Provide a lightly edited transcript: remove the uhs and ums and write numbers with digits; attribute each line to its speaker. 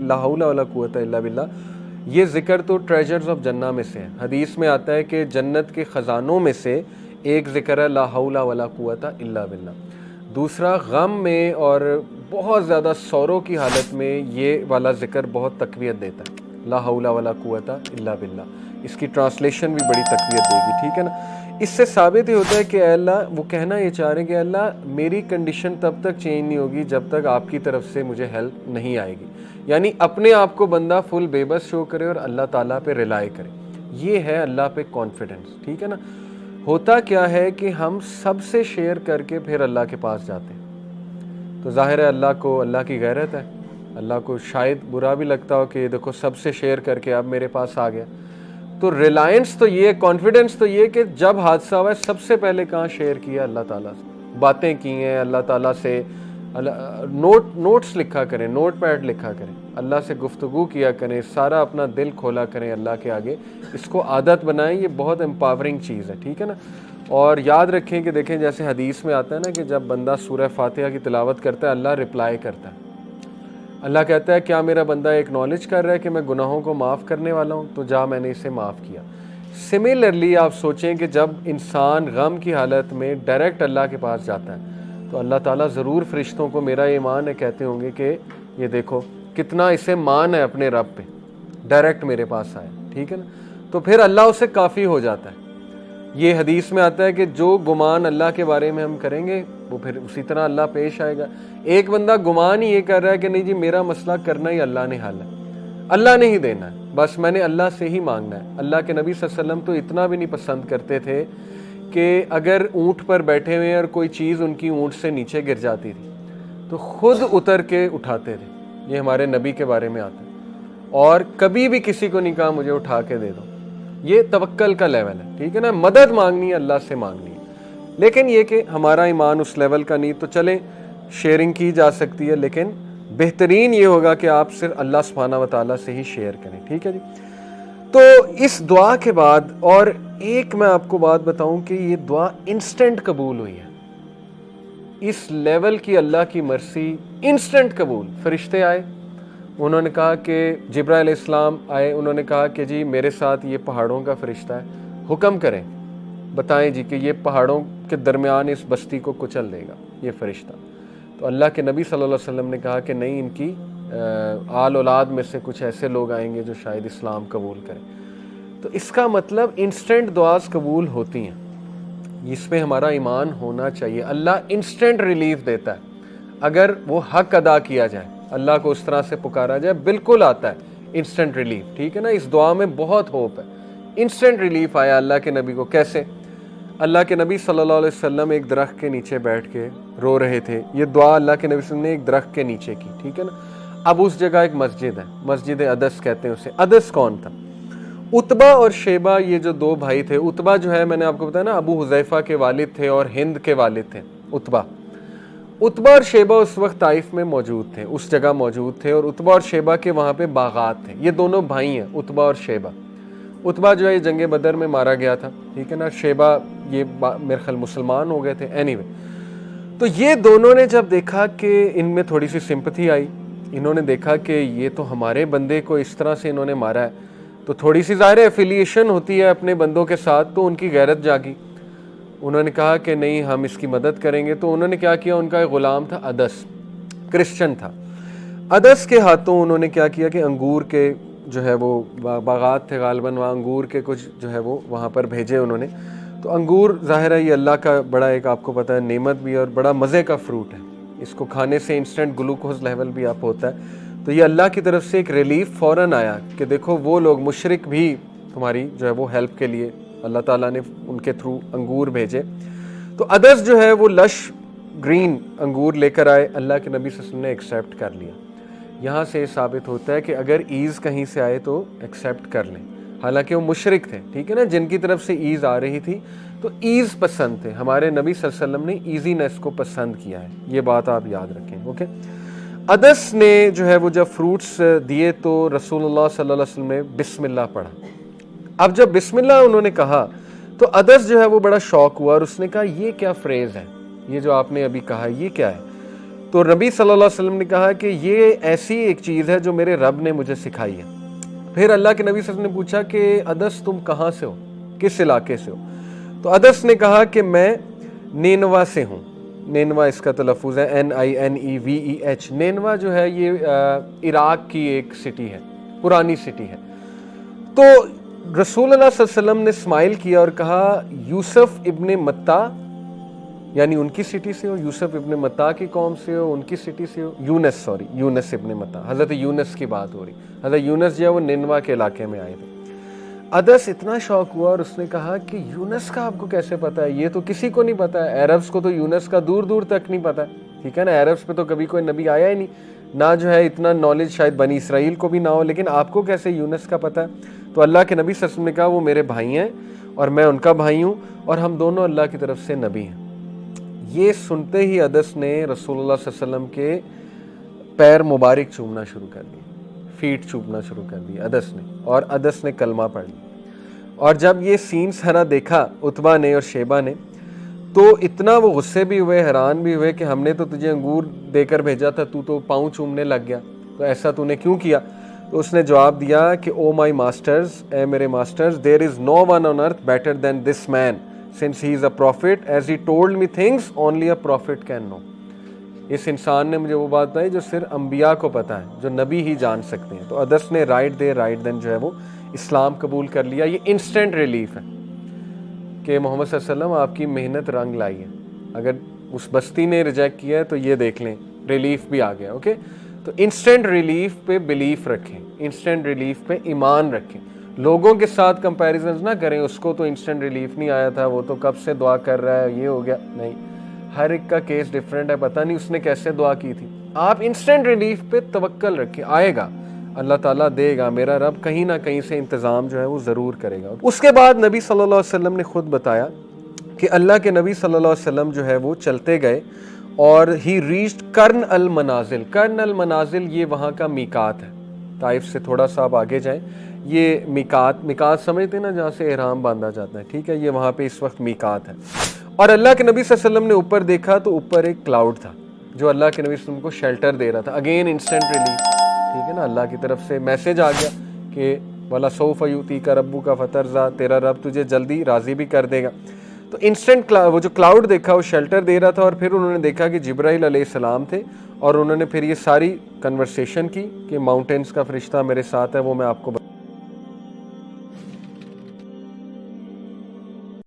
Speaker 1: لا حول ولا قوت الا باللہ، یہ ذکر تو ٹریجرز آف جنہ میں سے ہے. حدیث میں آتا ہے کہ جنت کے خزانوں میں سے ایک ذکر ہے لا حول ولا قوت الا باللہ. دوسرا غم میں اور بہت زیادہ سورو کی حالت میں یہ والا ذکر بہت تقویت دیتا ہے، لا حول ولا قوت الا باللہ. اس کی ٹرانسلیشن بھی بڑی تقویت دے گی، ٹھیک ہے نا. اس سے ثابت ہی ہوتا ہے کہ اے اللہ، وہ کہنا یہ چاہ رہے ہیں کہ اے اللہ میری کنڈیشن تب تک چینج نہیں ہوگی جب تک آپ کی طرف سے مجھے ہیلپ نہیں آئے گی. یعنی اپنے آپ کو بندہ فل بے بس شو کرے اور اللہ تعالیٰ پہ ریلائی کرے. یہ ہے اللہ پہ کانفیڈنس، ٹھیک ہے نا. ہوتا کیا ہے کہ ہم سب سے شیئر کر کے پھر اللہ کے پاس جاتے ہیں، تو ظاہر ہے اللہ کو، اللہ کی غیرت ہے، اللہ کو شاید برا بھی لگتا ہو کہ دیکھو سب سے شیئر کر کے اب میرے پاس آ گیا. تو ریلائنس تو یہ، کانفیڈنس تو یہ کہ جب حادثہ ہوا ہے سب سے پہلے کہاں شیئر کیا؟ اللہ تعالیٰ سے باتیں کی ہیں، اللہ تعالیٰ سے نوٹس لکھا کریں، نوٹ پیڈ لکھا کریں، اللہ سے گفتگو کیا کریں، سارا اپنا دل کھولا کریں اللہ کے آگے. اس کو عادت بنائیں، یہ بہت امپاورنگ چیز ہے، ٹھیک ہے نا. اور یاد رکھیں کہ دیکھیں جیسے حدیث میں آتا ہے نا کہ جب بندہ سورہ فاتحہ کی تلاوت کرتا ہے اللہ رپلائی کرتا ہے. اللہ کہتا ہے کیا میرا بندہ ایکنالج کر رہا ہے کہ میں گناہوں کو معاف کرنے والا ہوں؟ تو جا میں نے اسے معاف کیا. سملرلی آپ سوچیں کہ جب انسان غم کی حالت میں ڈائریکٹ اللہ کے پاس جاتا ہے تو اللہ تعالیٰ ضرور فرشتوں کو، میرا ایمان ہے، کہتے ہوں گے کہ یہ دیکھو کتنا اسے مان ہے اپنے رب پہ، ڈائریکٹ میرے پاس آئے، ٹھیک ہے نا. تو پھر اللہ اسے کافی ہو جاتا ہے. یہ حدیث میں آتا ہے کہ جو گمان اللہ کے بارے میں ہم کریں گے وہ پھر اسی طرح اللہ پیش آئے گا. ایک بندہ گمان ہی یہ کر رہا ہے کہ نہیں جی میرا مسئلہ کرنا ہی اللہ نے حل ہے، اللہ نے ہی دینا ہے، بس میں نے اللہ سے ہی مانگنا ہے. اللہ کے نبی صلی اللہ علیہ وسلم تو اتنا بھی نہیں پسند کرتے تھے کہ اگر اونٹ پر بیٹھے ہوئے اور کوئی چیز ان کی اونٹ سے نیچے گر جاتی تھی تو خود اتر کے اٹھاتے تھے. یہ ہمارے نبی کے بارے میں آتا ہے. اور کبھی بھی کسی کو نہیں کہا مجھے اٹھا کے دے دو. یہ توکل کا لیول ہے، ٹھیک ہے نا. مدد مانگنی ہے اللہ سے مانگنی ہے. لیکن یہ کہ ہمارا ایمان اس لیول کا نہیں، تو چلیں شیئرنگ کی جا سکتی ہے، لیکن بہترین یہ ہوگا کہ آپ صرف اللہ سبحانہ و تعالیٰ سے ہی شیئر کریں، ٹھیک ہے جی. تو اس دعا کے بعد اور ایک میں آپ کو بات بتاؤں کہ یہ دعا انسٹنٹ قبول ہوئی ہے. اس لیول کی اللہ کی مرسی انسٹنٹ قبول. فرشتے آئے، انہوں نے کہا کہ جبرائیل علیہ السلام آئے، انہوں نے کہا کہ جی میرے ساتھ یہ پہاڑوں کا فرشتہ ہے، حکم کریں، بتائیں جی کہ یہ پہاڑوں کے درمیان اس بستی کو کچل دے گا یہ فرشتہ. تو اللہ کے نبی صلی اللہ علیہ وسلم نے کہا کہ نہیں، ان کی آل اولاد میں سے کچھ ایسے لوگ آئیں گے جو شاید اسلام قبول کریں. تو اس کا مطلب انسٹنٹ دعاز قبول ہوتی ہیں. اس پہ ہمارا ایمان ہونا چاہیے. اللہ انسٹنٹ ریلیف دیتا ہے اگر وہ حق ادا کیا جائے، اللہ کو اس طرح سے پکارا جائے، بالکل آتا ہے انسٹنٹ ریلیف، ٹھیک ہے نا. اس دعا میں بہت ہوپ ہے. انسٹنٹ ریلیف آیا اللہ کے نبی کو. کیسے؟ اللہ کے نبی صلی اللہ علیہ وسلم ایک درخت کے نیچے بیٹھ کے رو رہے تھے. یہ دعا اللہ کے نبی صلی اللہ علیہ وسلم نے ایک درخت کے نیچے کی، ٹھیک ہے نا. اب اس جگہ ایک مسجد ہے، مسجد عدس کہتے ہیں اسے. عدس کون تھا؟ عتبہ اور شیبہ، یہ جو دو بھائی تھے. عتبہ جو ہے میں نے آپ کو بتایا نا ابو حذیفہ کے والد تھے اور ہند کے والد تھے عتبہ. عتبہ اور شیبہ اس وقت طائف میں موجود تھے، اس جگہ موجود تھے، اور عتبہ اور شیبہ کے وہاں پہ باغات تھے. یہ دونوں بھائی ہیں عتبہ اور شیبہ. عتبہ جو ہے یہ جنگ بدر میں مارا گیا تھا، ٹھیک ہے نا. شیبہ یہ میرے خیال مسلمان ہو گئے تھے. اینی وے، تو یہ دونوں نے جب دیکھا کہ ان میں تھوڑی سی سمپتھی آئی، انہوں نے دیکھا کہ یہ تو ہمارے بندے کو اس طرح سے انہوں نے مارا ہے، تو تھوڑی سی ظاہر ایفیلیشن ہوتی ہے اپنے بندوں کے ساتھ، تو ان کی غیرت جاگی. انہوں نے کہا کہ نہیں ہم اس کی مدد کریں گے. تو انہوں نے کیا کیا، ان کا ایک غلام تھا عدس، کرسچن تھا. عدس کے ہاتھوں انہوں نے کیا کیا کہ انگور کے جو ہے وہ باغات تھے غالباً، وہاں انگور کے کچھ جو ہے وہ وہاں پر بھیجے انہوں نے. تو انگور ظاہر ہے یہ اللہ کا بڑا ایک آپ کو پتہ ہے نعمت بھی اور بڑا مزے کا فروٹ ہے. اس کو کھانے سے انسٹنٹ گلوکوز لیول بھی آپ ہوتا ہے. تو یہ اللہ کی طرف سے ایک ریلیف فوراً آیا کہ دیکھو وہ لوگ مشرک بھی تمہاری جو ہے وہ ہیلپ کے لیے اللہ تعالیٰ نے ان کے تھرو انگور بھیجے. تو عدس جو ہے وہ لش گرین انگور لے کر آئے، اللہ کے نبی صلی اللہ علیہ وسلم نے ایکسیپٹ کر لیا. یہاں سے ثابت ہوتا ہے کہ اگر ایز کہیں سے آئے تو ایکسیپٹ کر لیں. حالانکہ وہ مشرک تھے، ٹھیک ہے نا، جن کی طرف سے ایز آ رہی تھی تو ایز پسند تھے. ہمارے نبی صلی اللہ علیہ وسلم نے ایزینس کو پسند کیا ہے، یہ بات آپ یاد رکھیں. اوکے، عدس نے جو ہے وہ جب فروٹس دیے تو رسول اللہ صلی اللہ علیہ وسلم نے بسم اللہ پڑھا. اب جب بسم اللہ انہوں نے کہا تو عدس جو ہے وہ بڑا شوق ہوا اور اس نے کہا یہ کیا فریز ہے، یہ جو آپ نے ابھی کہا یہ کیا ہے؟ تو نبی صلی اللہ علیہ وسلم نے کہا کہ یہ ایسی ایک چیز ہے جو میرے رب نے مجھے سکھائی ہے۔ پھر اللہ کے نبی صلی اللہ علیہ وسلم نے پوچھا کہ ادس تم کہاں سے ہو، کس علاقے سے ہو؟ تو ادس نے کہا کہ میں نینوا سے ہوں۔ نینوا اس کا تلفظ ہے NINEVEH۔ نینوا جو ہے یہ عراق کی ایک سٹی ہے، پرانی سٹی ہے۔ تو رسول اللہ صلی اللہ علیہ وسلم نے اسمائل کیا اور کہا یوسف ابن متا، یعنی ان کی سٹی سے ہو، یوسف ابن متا کی قوم سے ہو، ان کی سٹی سے ہو، یونس ابن متا، حضرت یونس کی بات ہو رہی۔ حضرت یونس جو ہے وہ نینوا کے علاقے میں آئے تھے۔ ادس اتنا شوق ہوا اور اس نے کہا کہ یونس کا آپ کو کیسے پتا ہے؟ یہ تو کسی کو نہیں پتا ہے، عربز کو تو یونس کا دور دور تک نہیں پتا ہے، ٹھیک ہے نا، عربز پہ تو کبھی کوئی نبی آیا ہی نہیں، نہ جو ہے اتنا نالج شاید بنی اسرائیل کو بھی نہ ہو، لیکن آپ کو کیسے یونس کا پتا ہے؟ تو اللہ کے نبی صلی اللہ علیہ وسلم نے کہا وہ میرے بھائی ہیں اور میں ان کا بھائی ہوں، اور ہم دونوں اللہ کی طرف سے نبی ہیں۔ یہ سنتے ہی ادس نے رسول اللہ صلی اللہ علیہ وسلم کے پیر مبارک چومنا شروع کر دی، فیٹ چومنا شروع کر دی ادس نے، اور ادس نے کلمہ پڑھ لیا۔ اور جب یہ سین سارا دیکھا عتبہ نے اور شیبہ نے، تو اتنا وہ غصے بھی ہوئے، حیران بھی ہوئے کہ ہم نے تو تجھے انگور دے کر بھیجا تھا، تو پاؤں چومنے لگ گیا، تو ایسا تو نے کیوں کیا؟ تو اس نے جواب دیا کہ او مائی ماسٹرز، اے میرے masters, there is no one on earth better than this man since he is a prophet as he told me things only a prophet can know۔ اس انسان نے مجھے وہ بات بتائی جو صرف انبیاء کو پتہ ہے، جو نبی ہی جان سکتے ہیں۔ تو ادس نے رائٹ دین جو ہے وہ اسلام قبول کر لیا۔ یہ انسٹنٹ ریلیف ہے کہ محمد صلی اللہ علیہ وسلم آپ کی محنت رنگ لائی ہے۔ اگر اس بستی نے ریجیکٹ کیا ہے تو یہ دیکھ لیں ریلیف بھی آ گیا، اوکے۔ تو انسٹنٹ ریلیف پہ بلیف رکھیں، انسٹنٹ ریلیف پہ ایمان رکھیں، لوگوں کے ساتھ کمپیریزنز نہ کریں، اس کو تو انسٹنٹ ریلیف نہیں آیا تھا، وہ تو کب سے دعا کر رہا ہے، یہ ہو گیا، نہیں، ہر ایک کا کیس ڈیفرنٹ ہے، پتہ نہیں اس نے کیسے دعا کی تھی۔ آپ انسٹنٹ ریلیف پہ توکل رکھیں، آئے گا، اللہ تعالیٰ دے گا، میرا رب کہیں نہ کہیں سے انتظام جو ہے وہ ضرور کرے گا۔ اس کے بعد نبی صلی اللہ علیہ وسلم نے خود بتایا کہ اللہ کے نبی صلی اللہ علیہ وسلم جو ہے وہ چلتے گئے اور ہی ریچڈ کرن المنازل۔ کرن المنازل یہ وہاں کا میقات ہے، طائف سے تھوڑا سا آپ آگے جائیں، یہ میقات سمجھتے ہیں نا جہاں سے احرام باندھا جاتا ہے، ٹھیک ہے، یہ وہاں پہ اس وقت میقات ہے۔ اور اللہ کے نبی صلی اللہ علیہ وسلم نے اوپر دیکھا تو اوپر ایک کلاؤڈ تھا جو اللہ کے نبی صلی اللہ علیہ وسلم کو شیلٹر دے رہا تھا۔ اگین انسٹنٹ ریلیف، ٹھیک ہے نا، اللہ کی طرف سے میسج آ گیا کہ وَلَسَوْفَ يُؤْتِيكَ رَبُّكَ فَتَرْضَىٰ، تیرا رب تجھے جلدی راضی بھی کر دے گا۔ تو انسٹنٹ وہ جو کلاؤڈ دیکھا وہ شیلٹر دے رہا تھا، اور پھر انہوں نے دیکھا کہ جبرائیل علیہ السلام تھے، اور انہوں نے پھر یہ ساری کنورسیشن کی کہ ماؤنٹینز کا فرشتہ میرے ساتھ ہے، وہ میں آپ کو